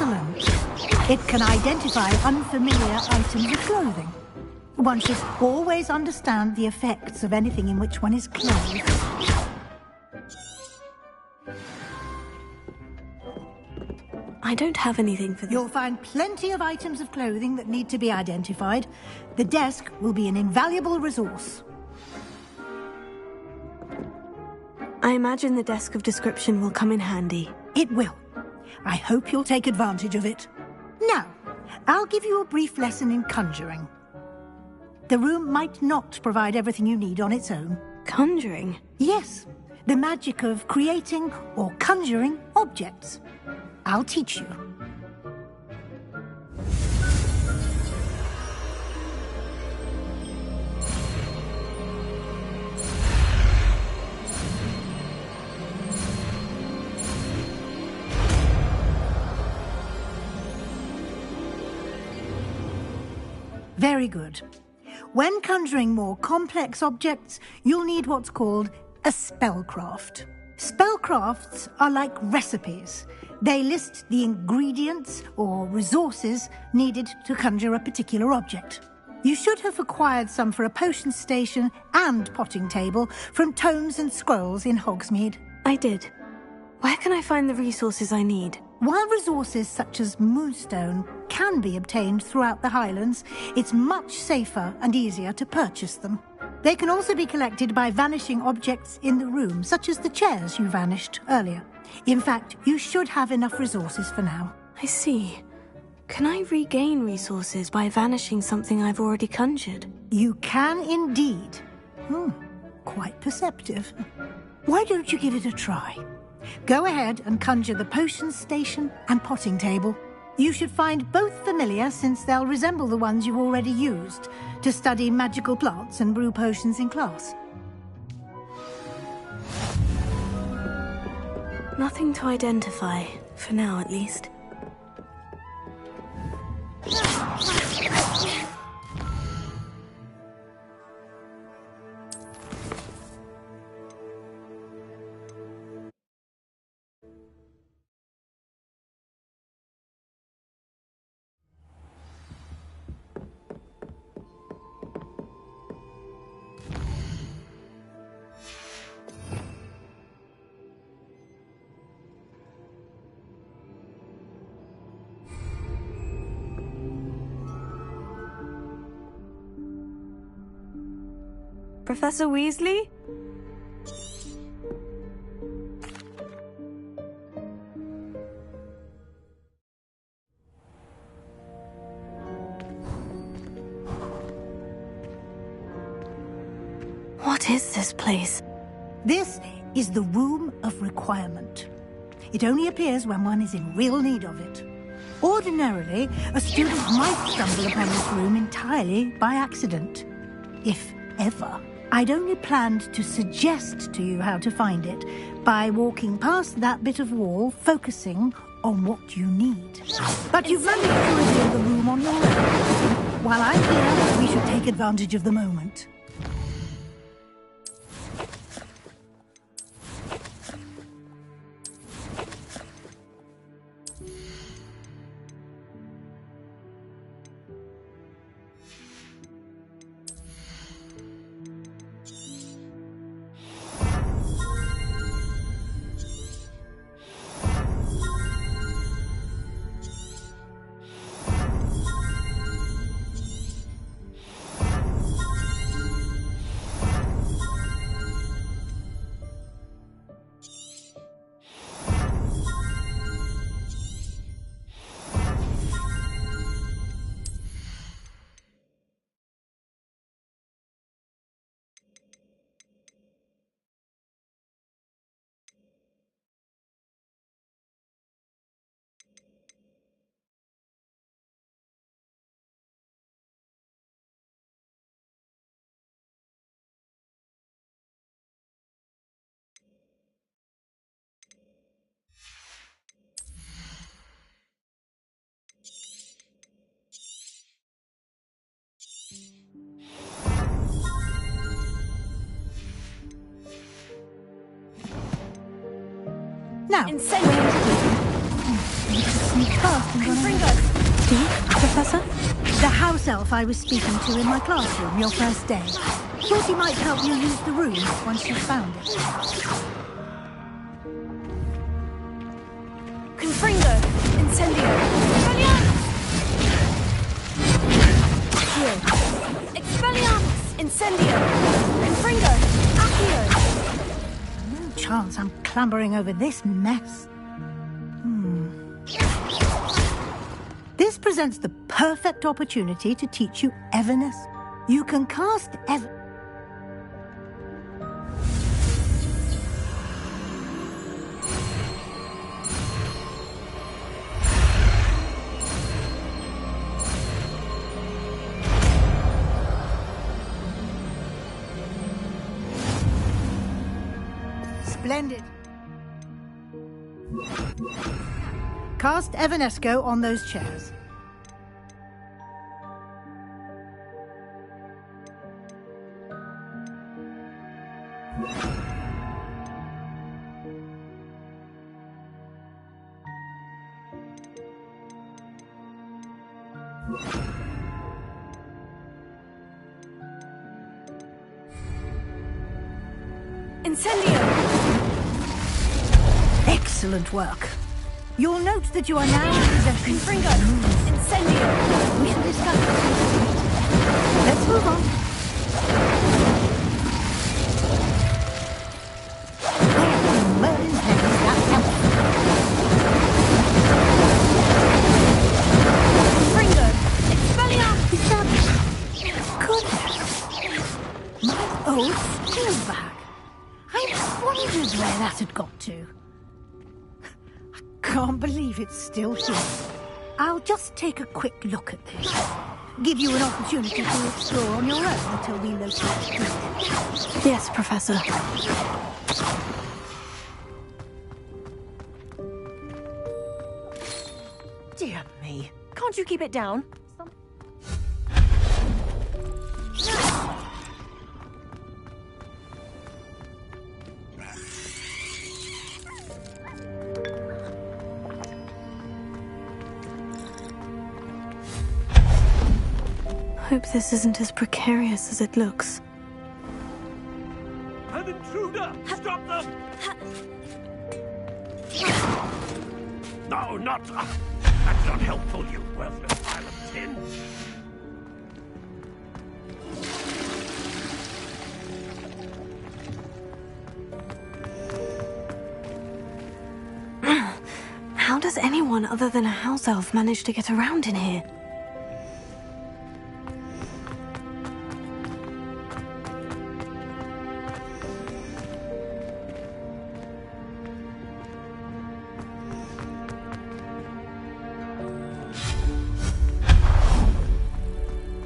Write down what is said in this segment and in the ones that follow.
Excellent. It can identify unfamiliar items of clothing. One should always understand the effects of anything in which one is clothed. I don't have anything for this. You'll find plenty of items of clothing that need to be identified. The desk will be an invaluable resource. I imagine the desk of description will come in handy. It will. I hope you'll take advantage of it. Now, I'll give you a brief lesson in conjuring. The room might not provide everything you need on its own. Conjuring? Yes, the magic of creating or conjuring objects. I'll teach you. Very good. When conjuring more complex objects, you'll need what's called a spellcraft. Spellcrafts are like recipes. They list the ingredients or resources needed to conjure a particular object. You should have acquired some for a potion station and potting table from tomes and scrolls in Hogsmeade. I did. Where can I find the resources I need? While resources such as moonstone can be obtained throughout the Highlands, it's much safer and easier to purchase them. They can also be collected by vanishing objects in the room, such as the chairs you vanished earlier. In fact, you should have enough resources for now. I see. Can I regain resources by vanishing something I've already conjured? You can indeed. Quite perceptive. Why don't you give it a try? Go ahead and conjure the potion station and potting table. You should find both familiar, since they'll resemble the ones you've already used to study magical plants and brew potions in class. Nothing to identify, for now at least. Professor Weasley? What is this place? This is the Room of Requirement. It only appears when one is in real need of it. Ordinarily, a student might stumble upon this room entirely by accident, if ever. I'd only planned to suggest to you how to find it by walking past that bit of wall, focusing on what you need. But you've managed to reveal the room on your own. While I'm here, we should take advantage of the moment. Now, Insane! sneak fast and gone away. Deep, Professor? The house elf I was speaking to in my classroom your first day. Thought he might help you use the room once you found it. Confringo! Incendio! Expelliarmus! Accio! Expelliarmus! Incendio! Confringo! Accio! No chance I'm clambering over this mess. This presents the perfect opportunity to teach you Everness. You can cast Splendid. Cast Evanesco on those chairs. Incendio! Excellent work. You'll note that you are now possessing Confringo! Incendio! We shall discuss this later. Let's move on. Where in Merlin's head is that elf? Confringo! Expelliarmus! Is that... Goodness. My old school bag. I wondered where that had got to. Can't believe it's still here. I'll just take a quick look at this. Give you an opportunity to explore on your own until we locate it. Yes, Professor. Dear me. Can't you keep it down? Hope this isn't as precarious as it looks. An intruder! Stop them! No, not... that's not helpful, you worthless pile of tin. How does anyone other than a house elf manage to get around in here?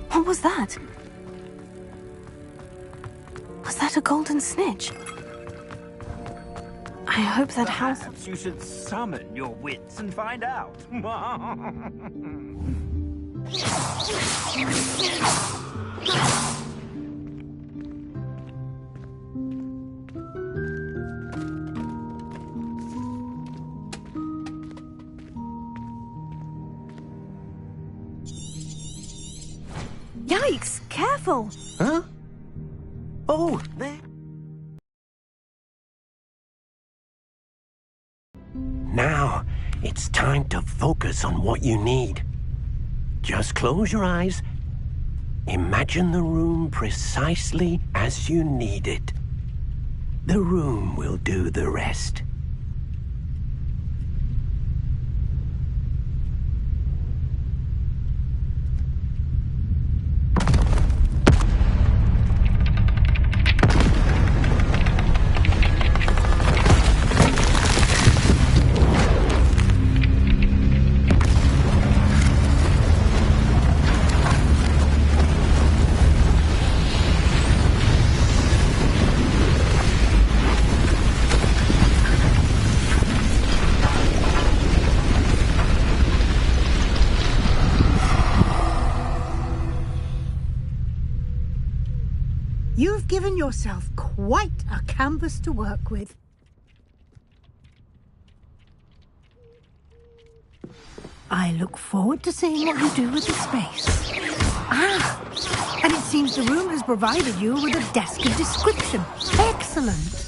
What was that? Was that a golden snitch? I hope that house... Perhaps you should summon your wits and find out. Yikes! Careful! Huh? Oh, there. Now, it's time to focus on what you need. Just close your eyes. Imagine the room precisely as you need it. The room will do the rest. You've given yourself quite a canvas to work with. I look forward to seeing what you do with the space. Ah! And it seems the room has provided you with a desk of description. Excellent!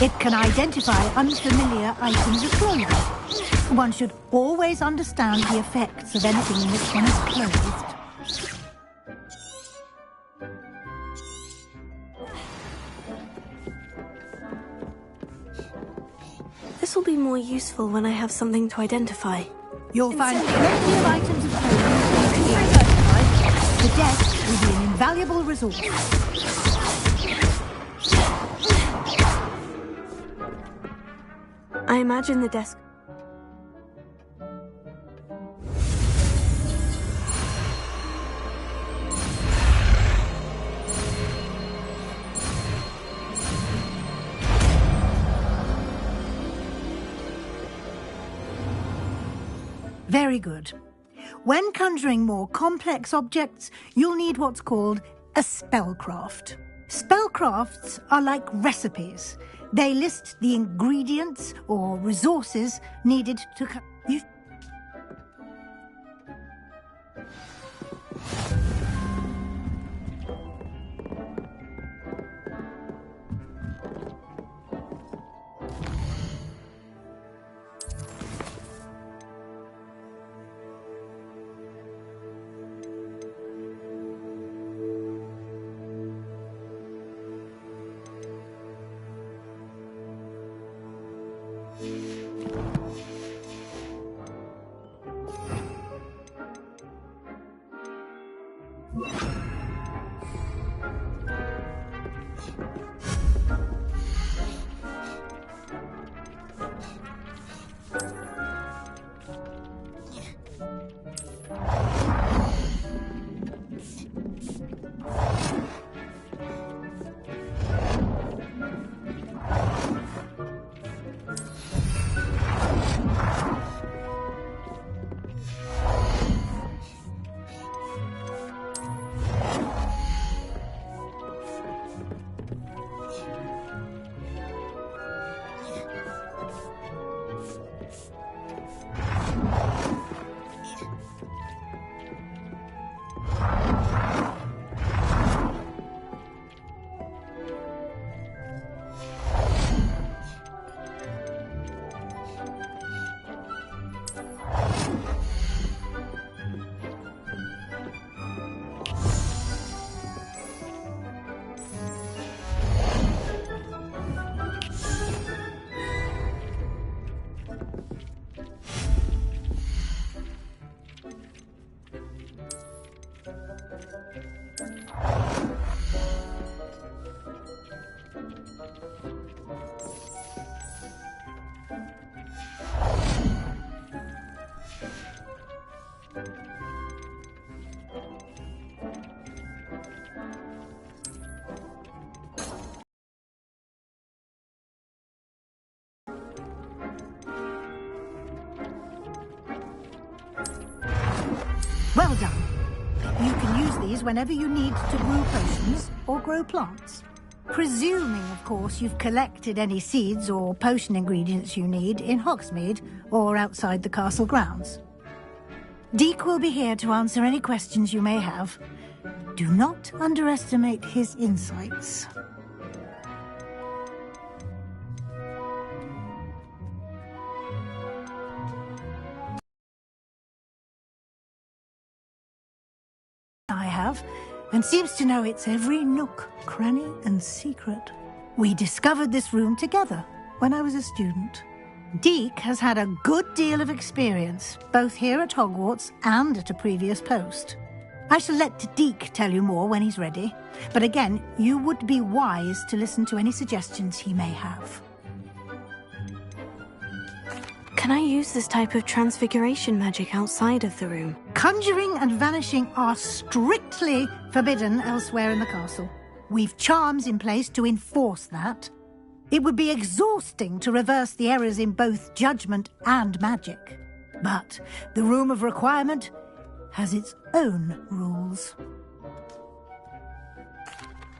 It can identify unfamiliar items of clothing. One should always understand the effects of anything in which one is clothed. This will be more useful when I have something to identify. You'll find plenty of items of clothing that can be identified. The desk will be an invaluable resource. I imagine the desk... Very good. When conjuring more complex objects, you'll need what's called a spellcraft. Spellcrafts are like recipes. They list the ingredients or resources needed to... Well done. You can use these whenever you need to brew potions or grow plants. Presuming, of course, you've collected any seeds or potion ingredients you need in Hogsmeade or outside the castle grounds. Deek will be here to answer any questions you may have. Do not underestimate his insights. I have, and seems to know its every nook, cranny, and secret. We discovered this room together when I was a student. Deek has had a good deal of experience, both here at Hogwarts and at a previous post. I shall let Deek tell you more when he's ready, but again, you would be wise to listen to any suggestions he may have. Can I use this type of transfiguration magic outside of the room? Conjuring and vanishing are strictly forbidden elsewhere in the castle. We've charms in place to enforce that. It would be exhausting to reverse the errors in both judgment and magic. But the Room of Requirement has its own rules.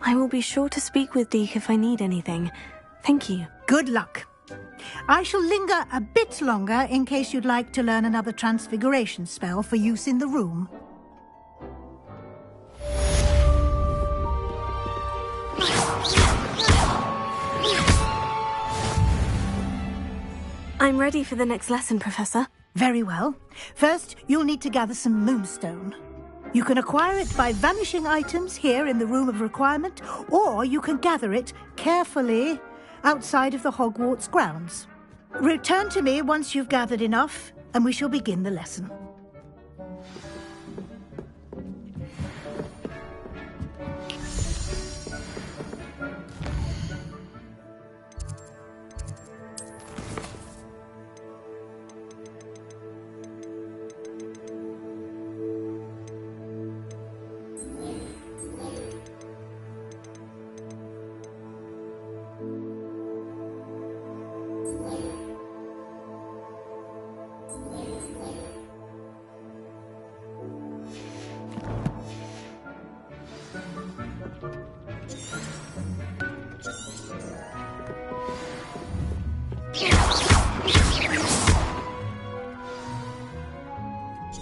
I will be sure to speak with Deek if I need anything. Thank you. Good luck. I shall linger a bit longer in case you'd like to learn another transfiguration spell for use in the room. I'm ready for the next lesson, Professor. Very well. First, you'll need to gather some moonstone. You can acquire it by vanishing items here in the Room of Requirement, or you can gather it carefully outside of the Hogwarts grounds. Return to me once you've gathered enough, and we shall begin the lesson.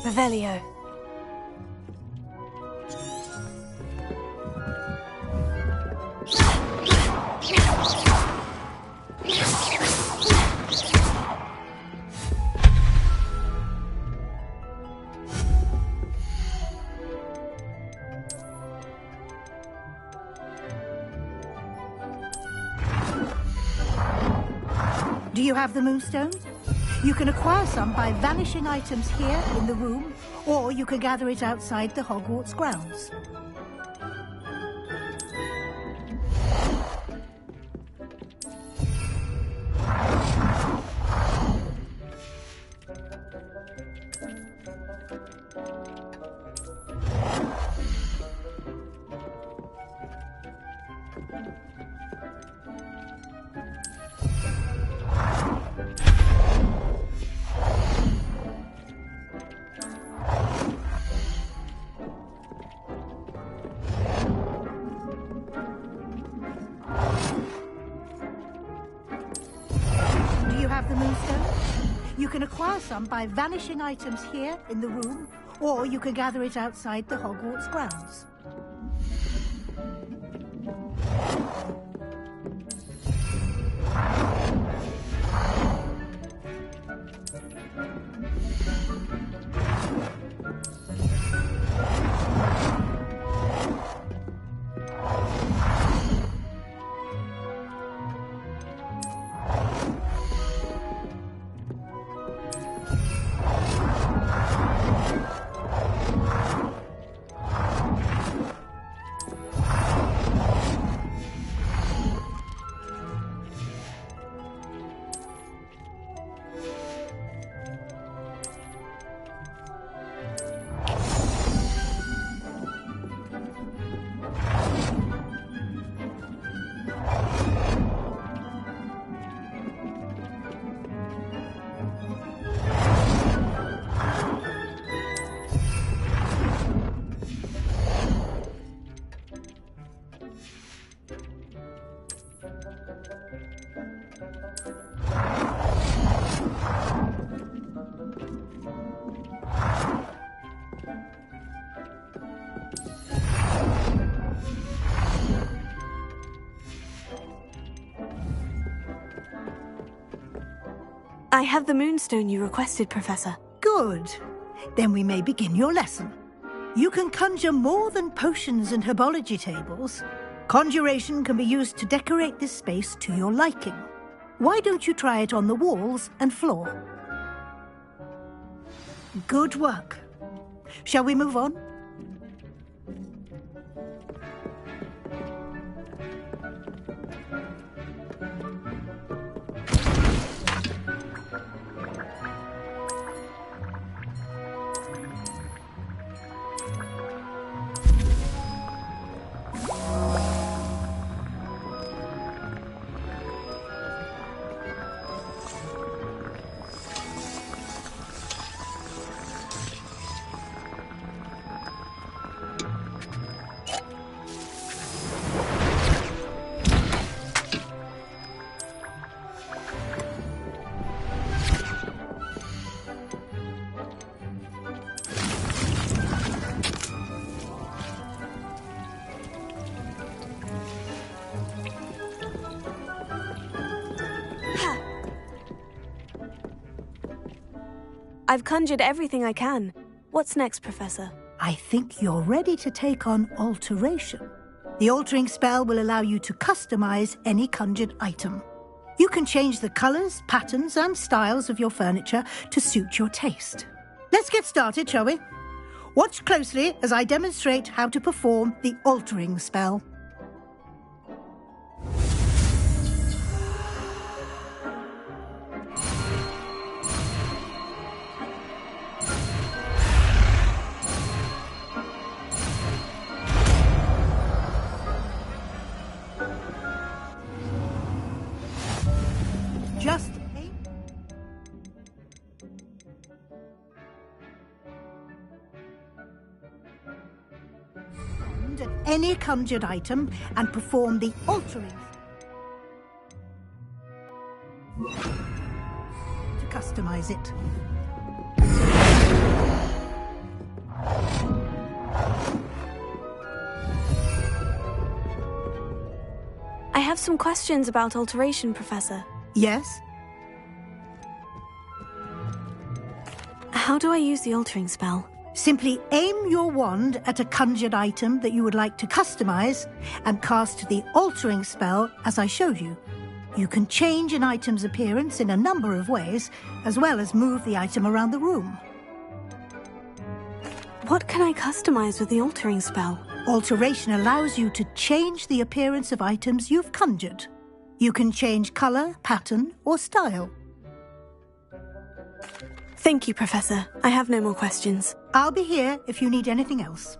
Revelio. Do you have the moonstone? You can acquire some by vanishing items here in the room, or you can gather it outside the Hogwarts grounds. The moonstone? You can acquire some by vanishing items here in the room, or you can gather it outside the Hogwarts grounds. I have the moonstone you requested, Professor. Good. Then we may begin your lesson. You can conjure more than potions and herbology tables. Conjuration can be used to decorate this space to your liking. Why don't you try it on the walls and floor? Good work. Shall we move on? I've conjured everything I can. What's next, Professor? I think you're ready to take on alteration. The altering spell will allow you to customize any conjured item. You can change the colors, patterns, and styles of your furniture to suit your taste. Let's get started, shall we? Watch closely as I demonstrate how to perform the altering spell. Just aim. At any conjured item and perform the altering to customize it. I have some questions about alteration, Professor. Yes? How do I use the altering spell? Simply aim your wand at a conjured item that you would like to customize and cast the altering spell as I showed you. You can change an item's appearance in a number of ways, as well as move the item around the room. What can I customize with the altering spell? Alteration allows you to change the appearance of items you've conjured. You can change color, pattern, or style. Thank you, Professor. I have no more questions. I'll be here if you need anything else.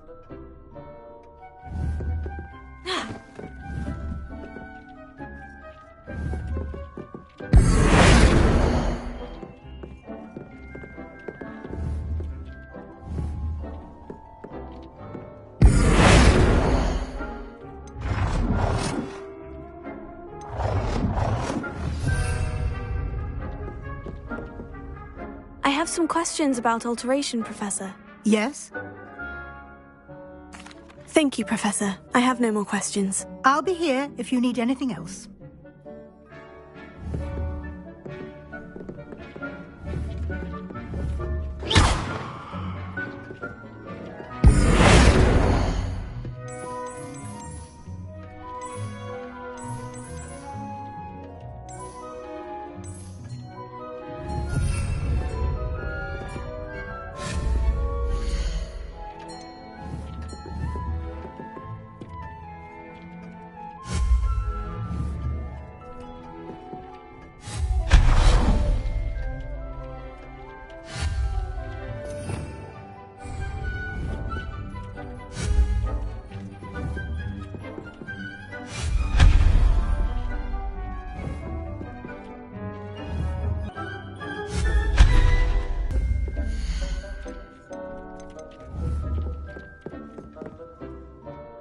I have some questions about alteration, Professor. Yes? Thank you, Professor. I have no more questions. I'll be here if you need anything else.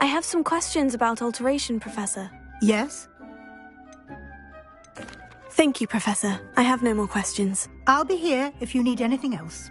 I have some questions about alteration, Professor. Yes? Thank you, Professor. I have no more questions. I'll be here if you need anything else.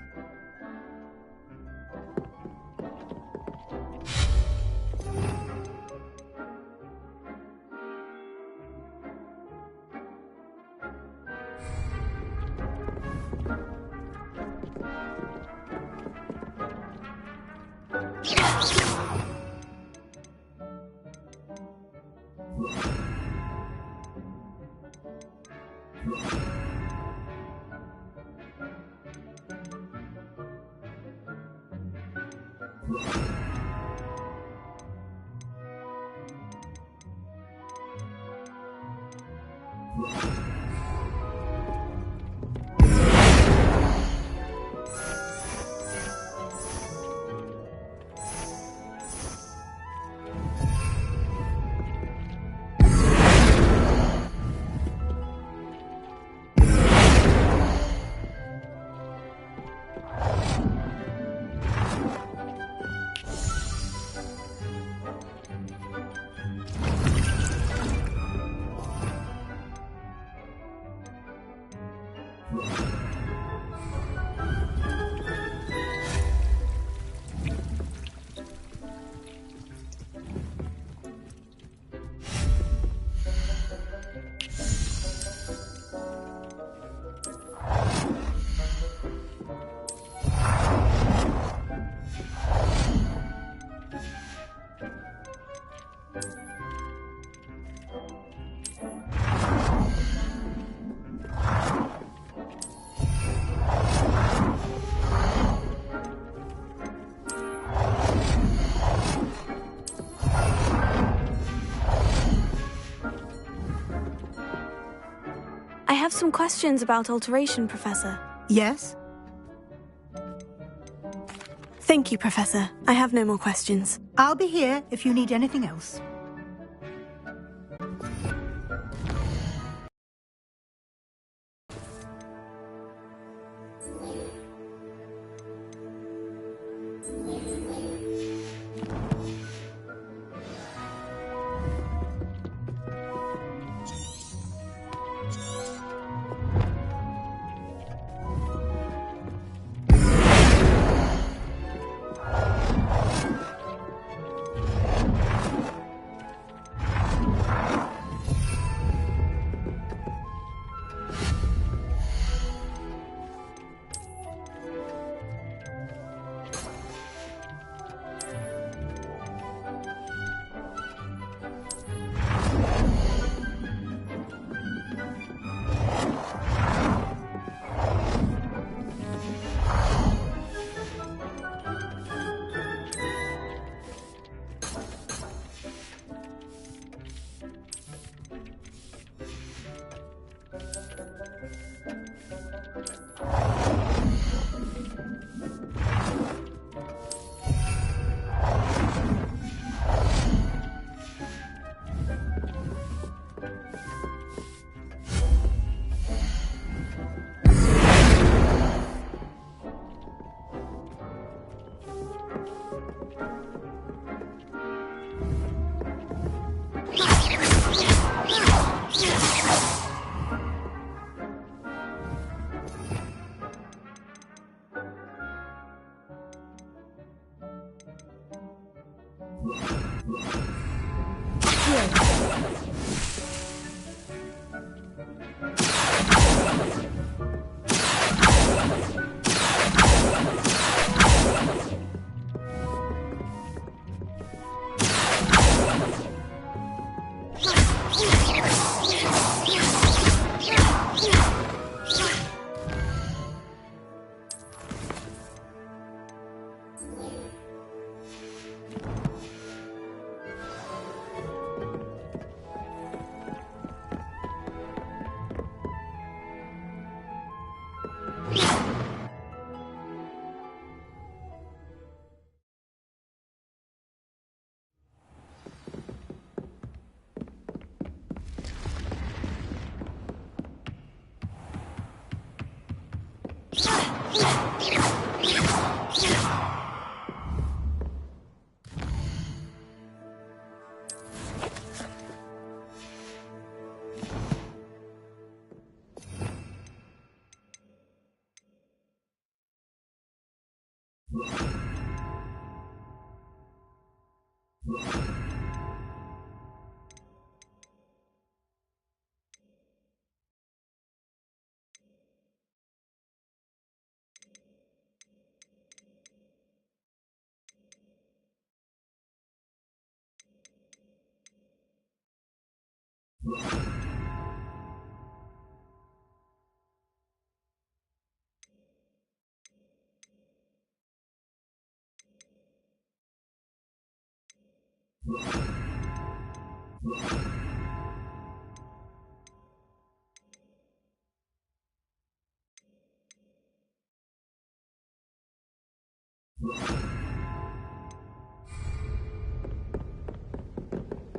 some questions about alteration, Professor. Yes? Thank you, Professor. I have no more questions. I'll be here if you need anything else.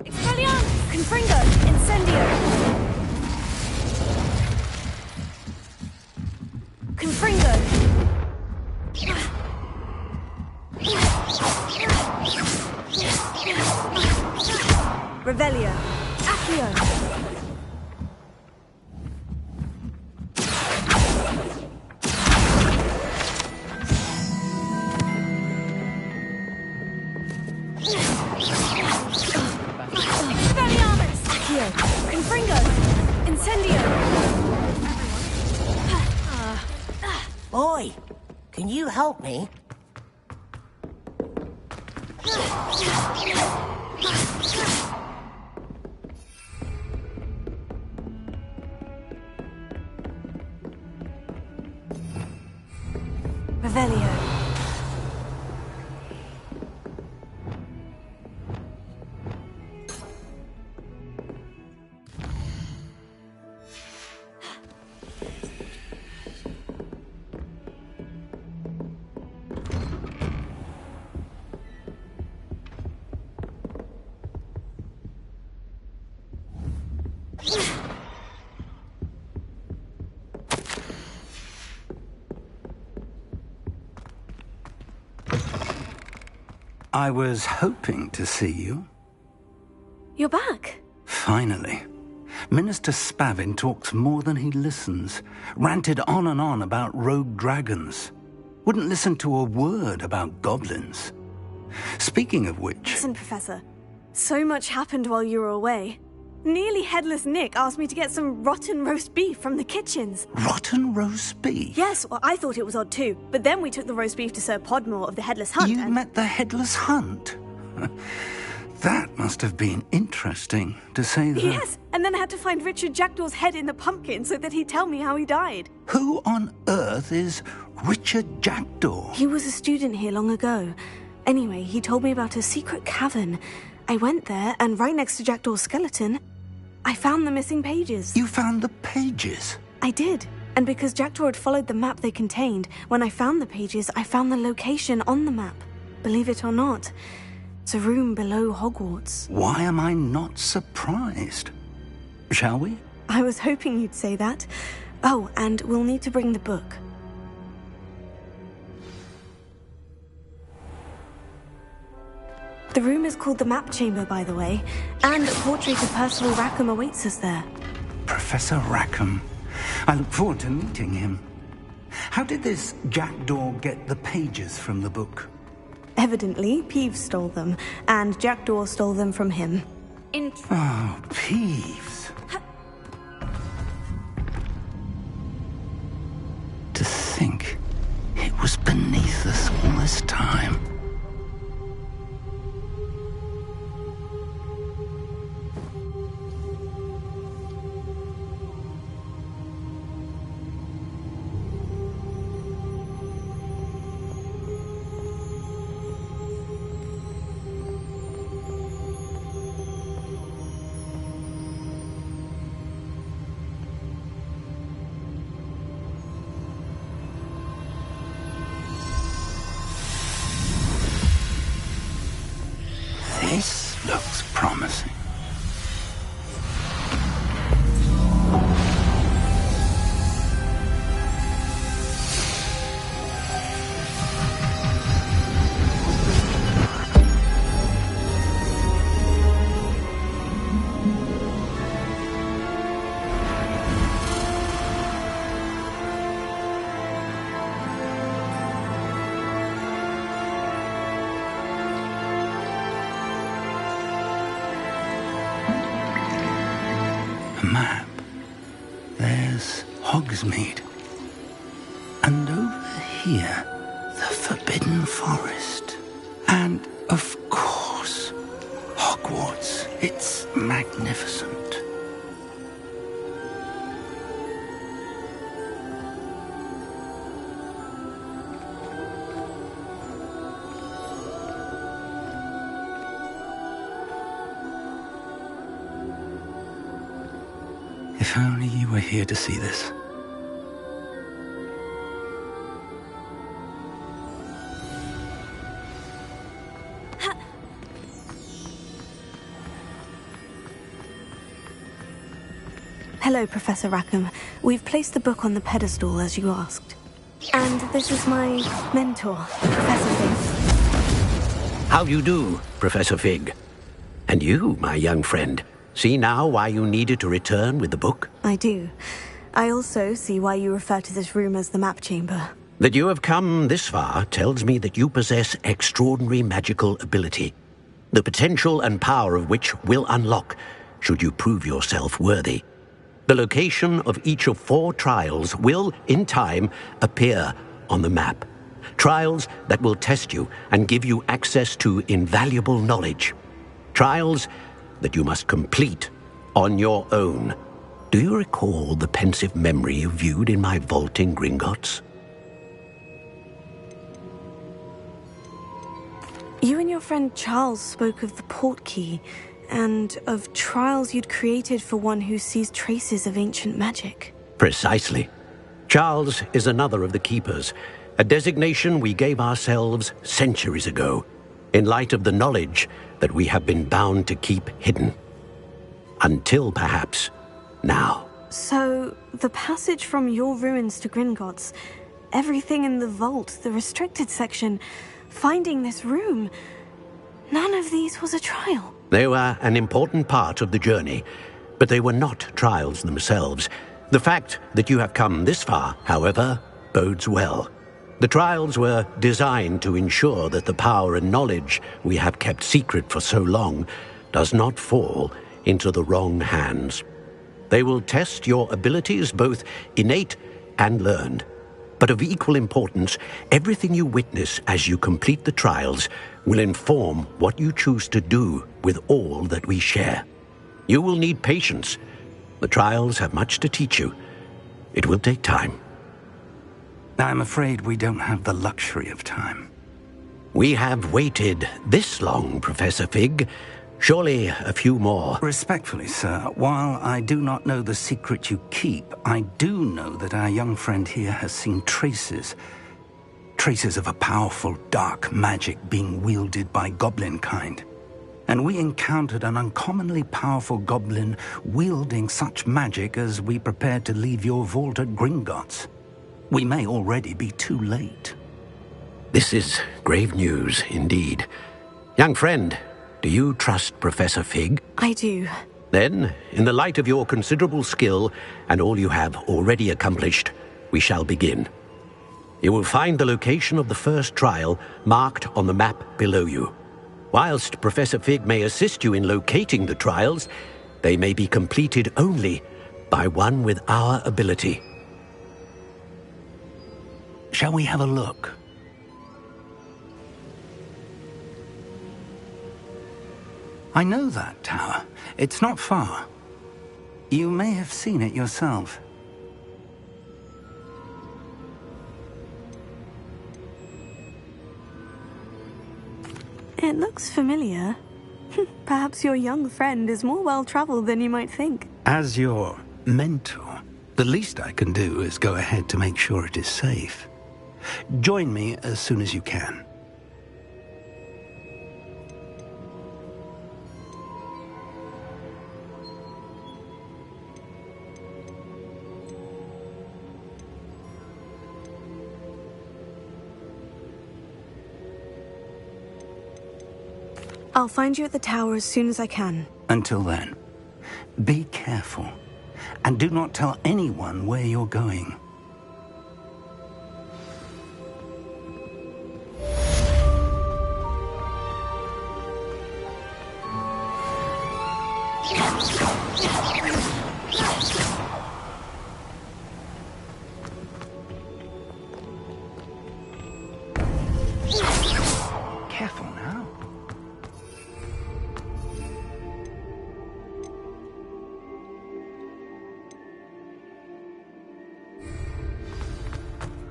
Expelliarmus! Confringo! Incendio! Confringo! Revelio! Accio! Confringo! Incendio! Boy, can you help me? Revelio. I was hoping to see you. You're back. Finally. Minister Spavin talks more than he listens. Ranted on and on about rogue dragons. Wouldn't listen to a word about goblins. Speaking of which... Listen, Professor. So much happened while you were away. Nearly Headless Nick asked me to get some rotten roast beef from the kitchens. Rotten roast beef? Yes, well, I thought it was odd too. But then we took the roast beef to Sir Podmore of the Headless Hunt. You met the Headless Hunt? That must have been interesting, to say the... Yes, and then I had to find Richard Jackdaw's head in the pumpkin so that he'd tell me how he died. Who on earth is Richard Jackdaw? He was a student here long ago. Anyway, he told me about a secret cavern. I went there, and right next to Jackdaw's skeleton, I found the missing pages. You found the pages? I did. And because Jackdaw had followed the map they contained, when I found the pages, I found the location on the map. Believe it or not, it's a room below Hogwarts. Why am I not surprised? Shall we? I was hoping you'd say that. Oh, and we'll need to bring the book. The room is called the Map Chamber, by the way, and a portrait of Percival Rackham awaits us there. Professor Rackham. I look forward to meeting him. How did this Jackdaw get the pages from the book? Evidently, Peeves stole them, and Jackdaw stole them from him. Oh, Peeves. To think it was beneath us all this time. This looks promising. Map. There's Hogsmeade. And over here, the Forbidden Forest. And, of course, Hogwarts. It's magnificent. If only you were here to see this. Hello, Professor Rackham. We've placed the book on the pedestal, as you asked. And this is my mentor, Professor Fig. How you do, Professor Fig? And you, my young friend, see now why you needed to return with the book? I do. I also see why you refer to this room as the Map Chamber. That you have come this far tells me that you possess extraordinary magical ability, the potential and power of which will unlock should you prove yourself worthy. The location of each of 4 trials will, in time, appear on the map. Trials that will test you and give you access to invaluable knowledge. Trials that you must complete on your own. Do you recall the pensive memory you viewed in my vault in Gringotts? You and your friend Charles spoke of the portkey, and of trials you'd created for one who sees traces of ancient magic. Precisely. Charles is another of the Keepers, a designation we gave ourselves centuries ago, in light of the knowledge that we have been bound to keep hidden. Until, perhaps, now. So, the passage from your ruins to Gringotts, everything in the vault, the restricted section, finding this room, None of these was a trial. They were an important part of the journey, but they were not trials themselves. The fact that you have come this far, however, bodes well. The trials were designed to ensure that the power and knowledge we have kept secret for so long does not fall into the wrong hands. They will test your abilities, both innate and learned. But of equal importance, everything you witness as you complete the trials will inform what you choose to do with all that we share. You will need patience. The trials have much to teach you. It will take time. I'm afraid we don't have the luxury of time. We have waited this long, Professor Fig. Surely a few more. Respectfully, sir, while I do not know the secret you keep, I do know that our young friend here has seen traces of a powerful dark magic being wielded by goblin kind. And we encountered an uncommonly powerful goblin wielding such magic as we prepared to leave your vault at Gringotts. We may already be too late. This is grave news indeed. Young friend, do you trust Professor Fig? I do. Then, in the light of your considerable skill and all you have already accomplished, we shall begin. You will find the location of the first trial marked on the map below you. Whilst Professor Fig may assist you in locating the trials, they may be completed only by one with our ability. Shall we have a look? I know that tower. It's not far. You may have seen it yourself. It looks familiar. Perhaps your young friend is more well-traveled than you might think. As your mentor, the least I can do is go ahead to make sure it is safe. Join me as soon as you can. I'll find you at the tower as soon as I can. Until then, be careful, and do not tell anyone where you're going. Careful now.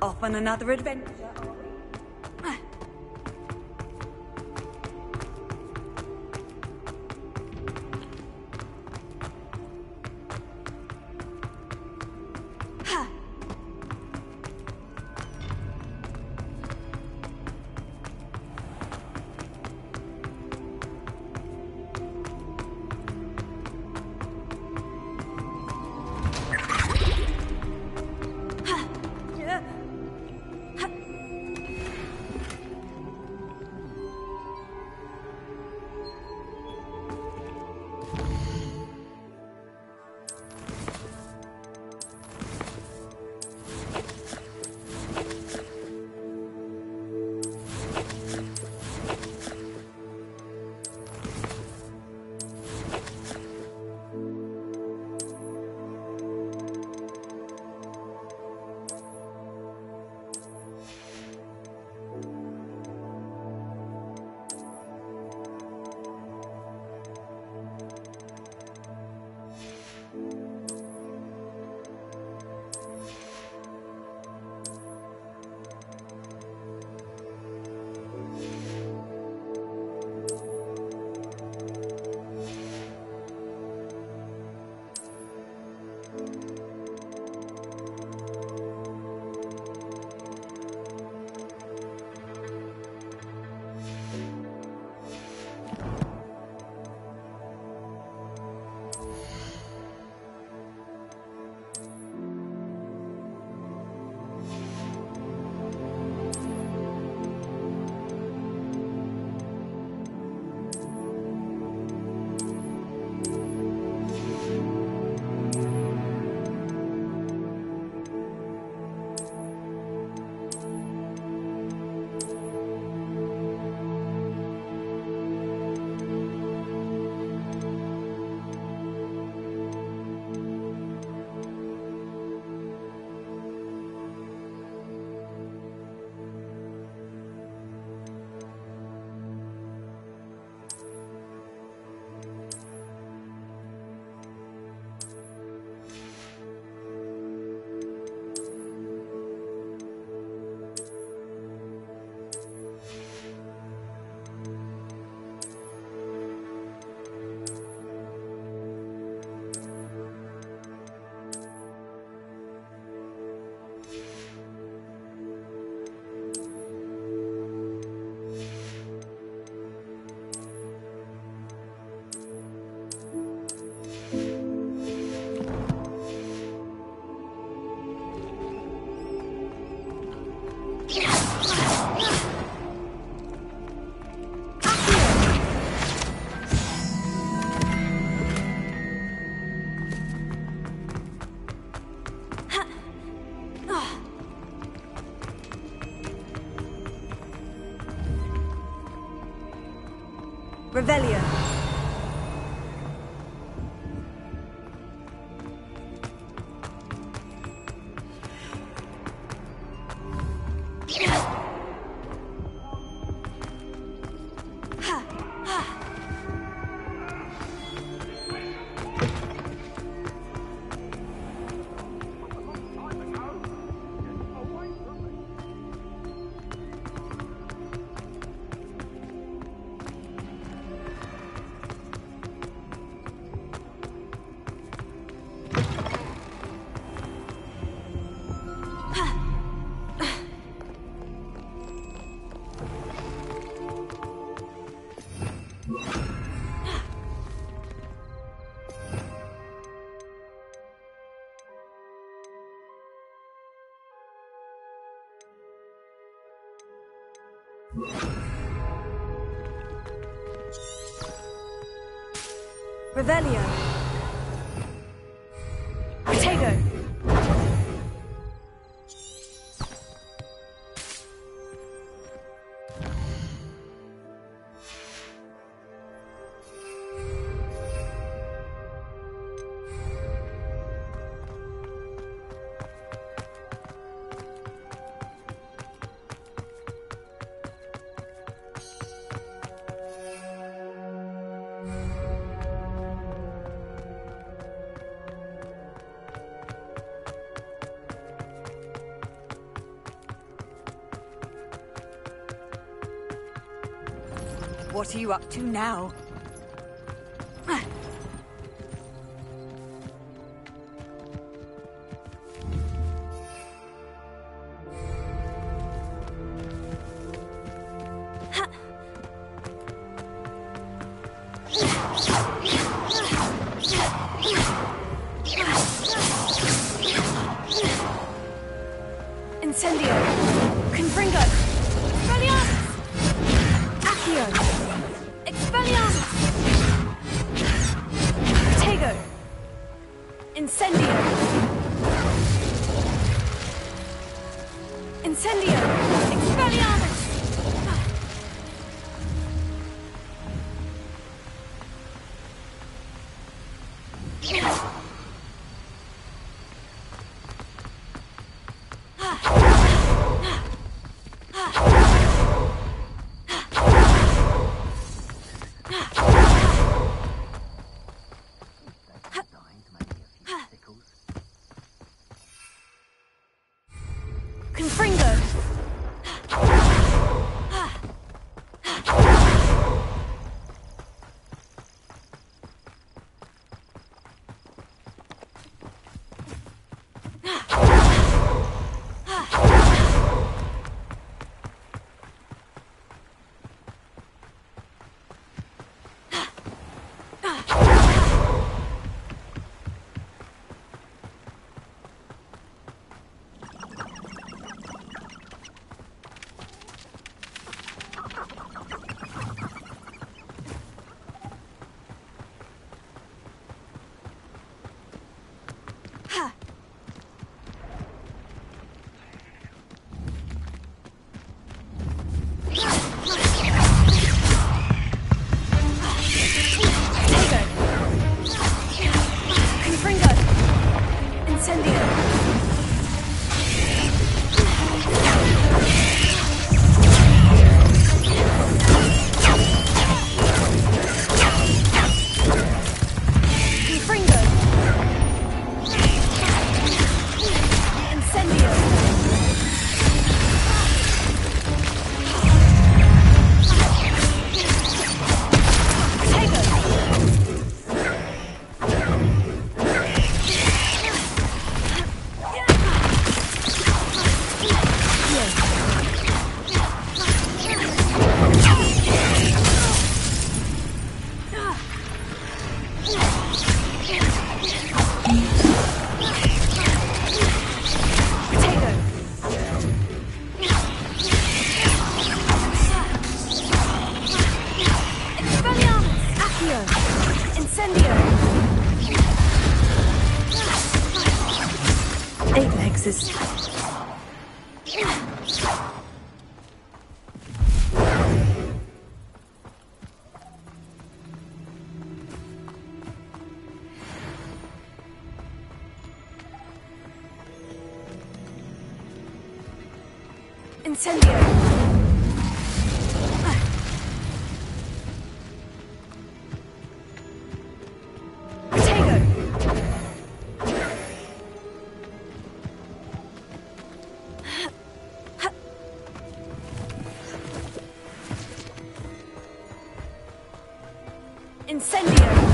Off on another adventure. Revelio. Revelio. Protego. What are you up to now? Incendio. Confringo. Expelliarmus. Accio. Expelliarmus. Protego. Incendio. Incendio. Expelliarmus. Confringo. Confringo. Incendio. Confringo. Incendio. Incendio! 8 legs is... Incendio! Potato! Incendio!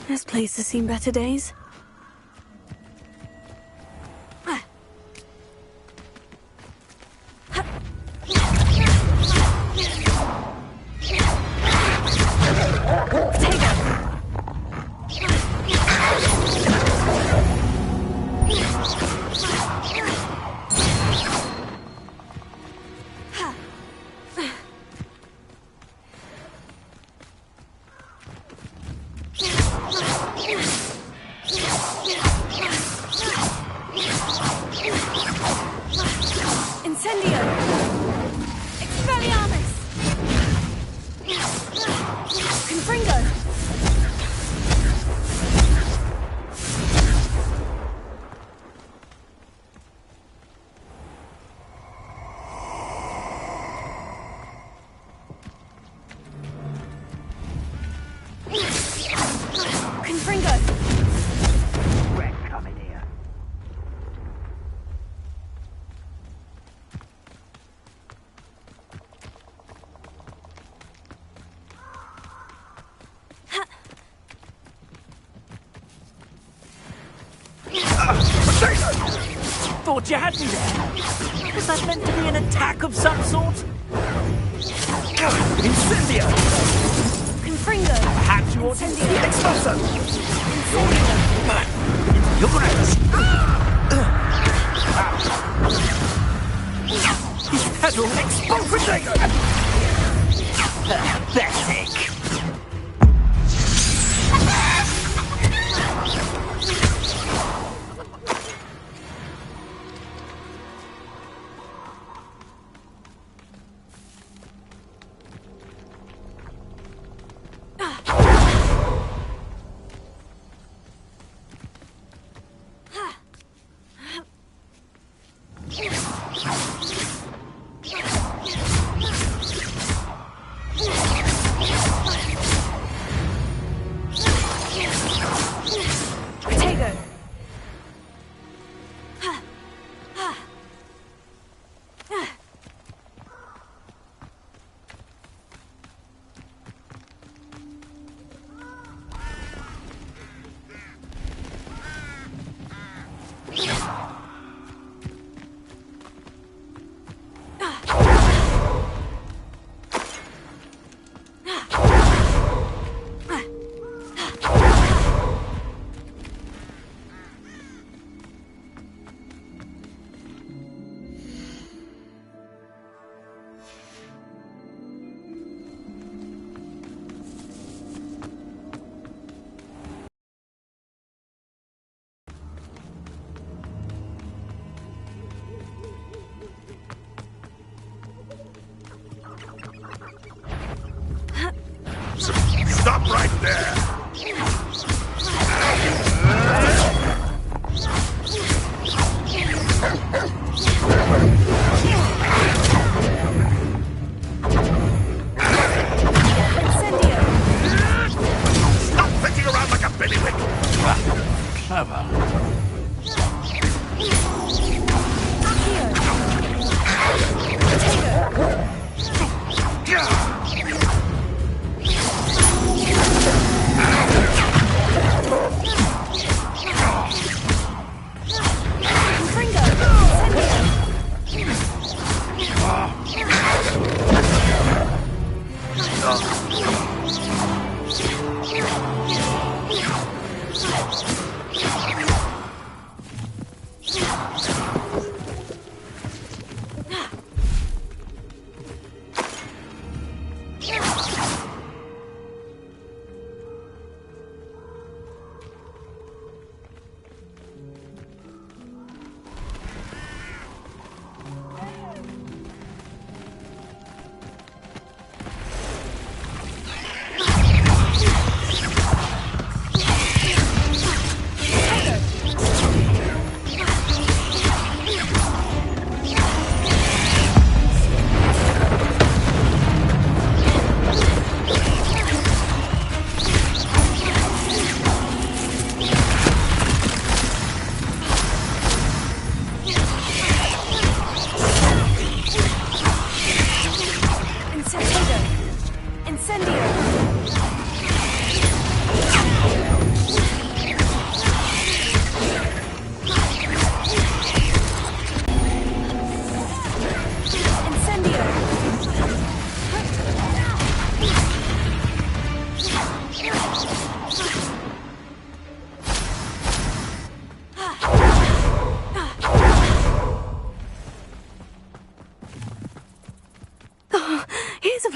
This place has seen better days. Incendio! Expelliarmus! Confringo! Confringo! Red coming here. Thought you had me there. Was that meant to be an attack of some sort? Incendio! Confringo! Perhaps you ought to... Incendio! Expulso! Incendio! You're gonna have to... His pedal expulso! Pathetic!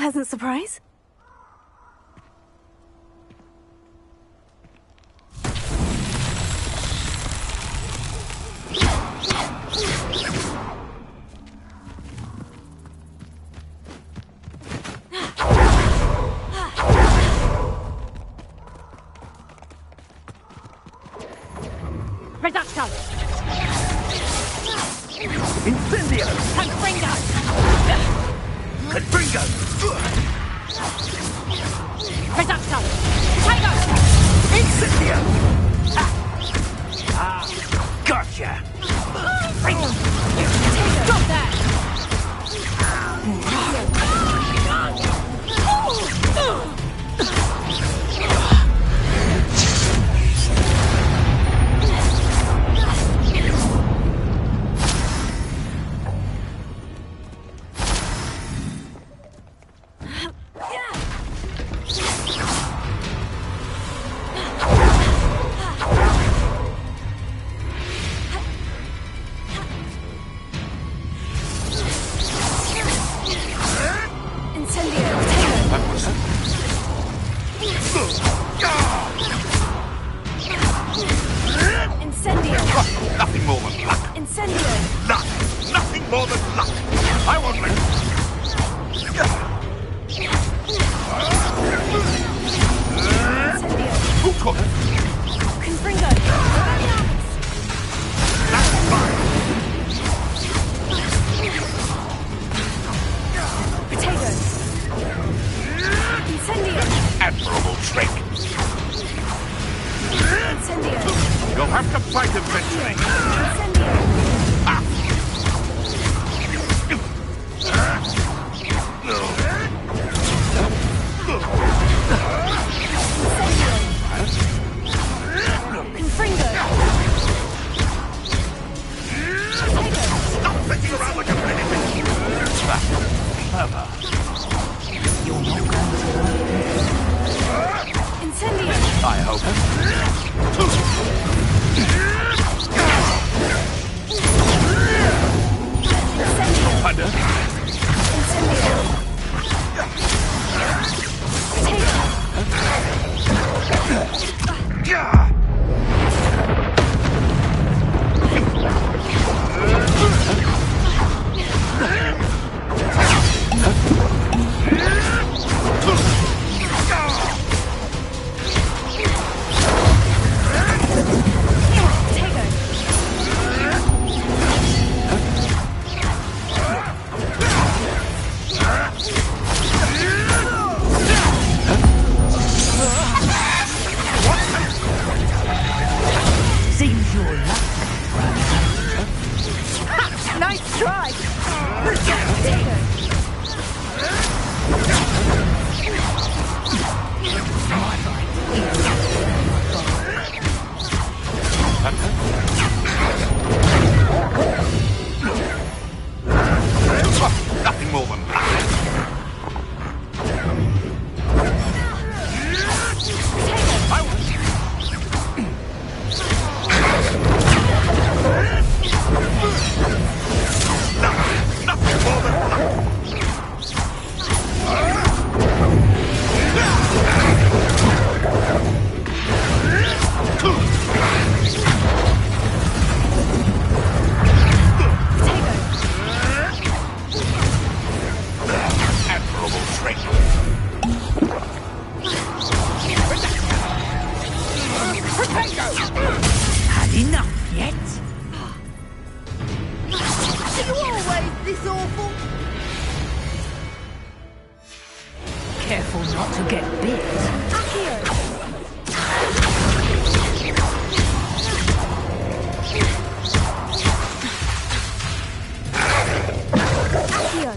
pleasant surprise? Reducto! Incendio! Confringo! Confringo! Reducto! Potato! Incendio! Gotcha! Stop that! Nothing more than luck. Incendio! Nothing more than luck. I won't let Incendio! Who took it? Confringo! That's fine. Potato! Incendio! Admirable trick. Incendio! You'll have to fight eventually. Incendio! Confringo! Stop thinking around like a minute. Clever. You're not going to like this. Incendio! I hope. Incendio! Under. Incendio! Seems your luck. Nice try! Potato! Nothing more than luck. I won't. Nothing more than luck. Admirable trick. Had enough yet? Are you always this awful? Careful not to get bit. Accio! Accio!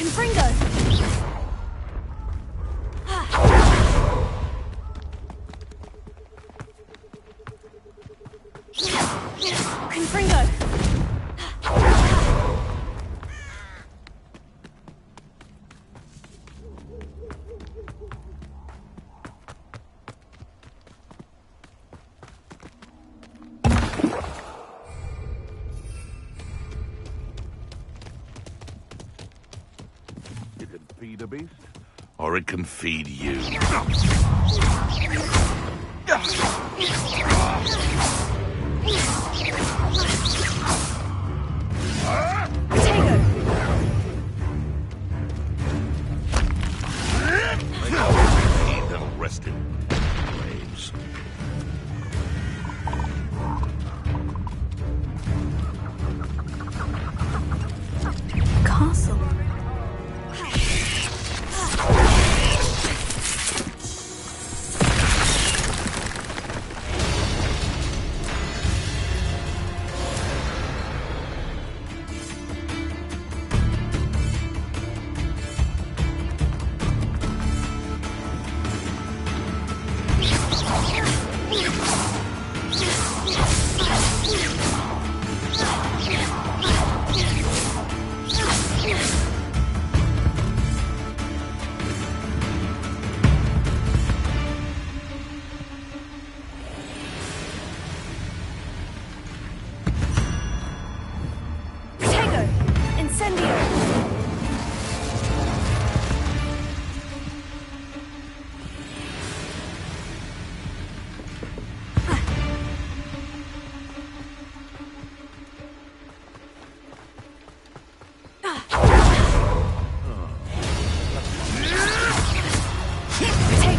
Confringo! feed a beast, or it can feed you. They'll rest in graves. Castle.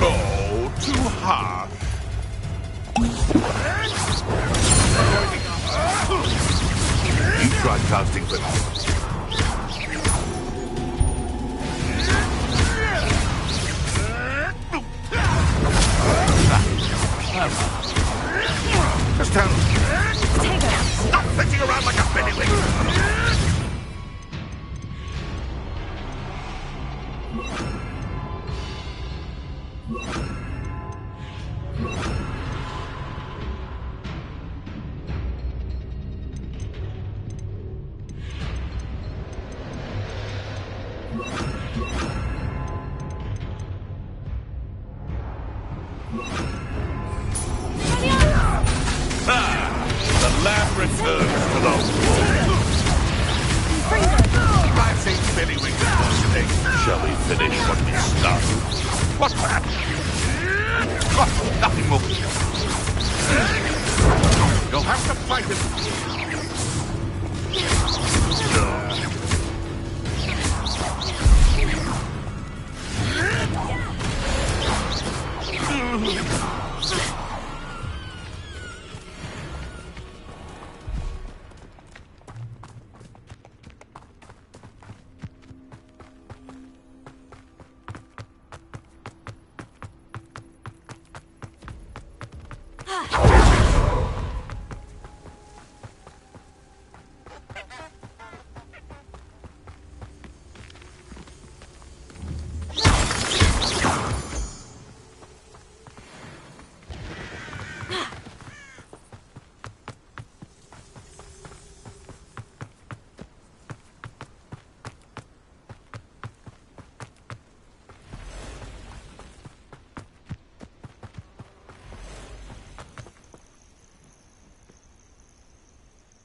Oh, too harsh. You tried casting for just tell stop flitting around like a bellywig. The lamb returns to the wolf. I think Billy Wiggins today. Shall we finish what we started? What's that? What? Nothing more. You'll have to fight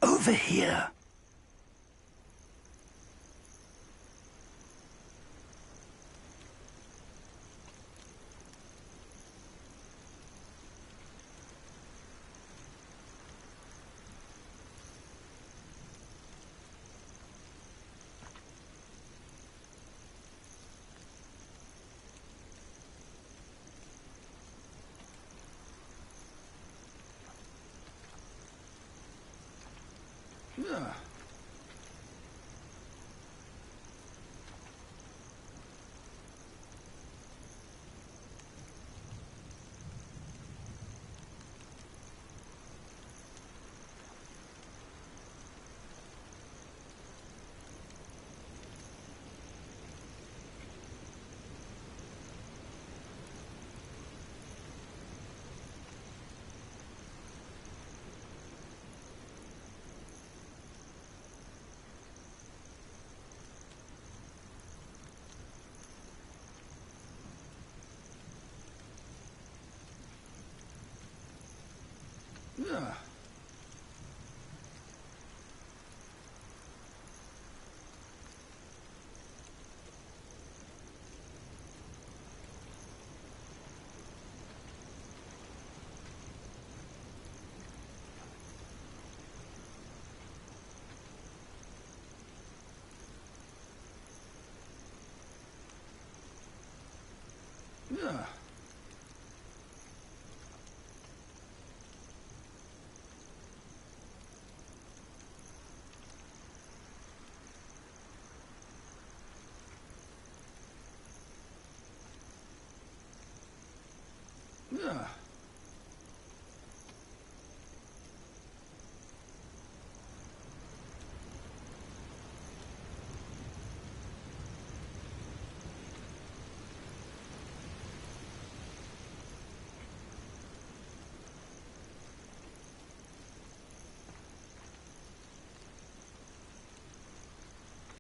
Over here. Ugh.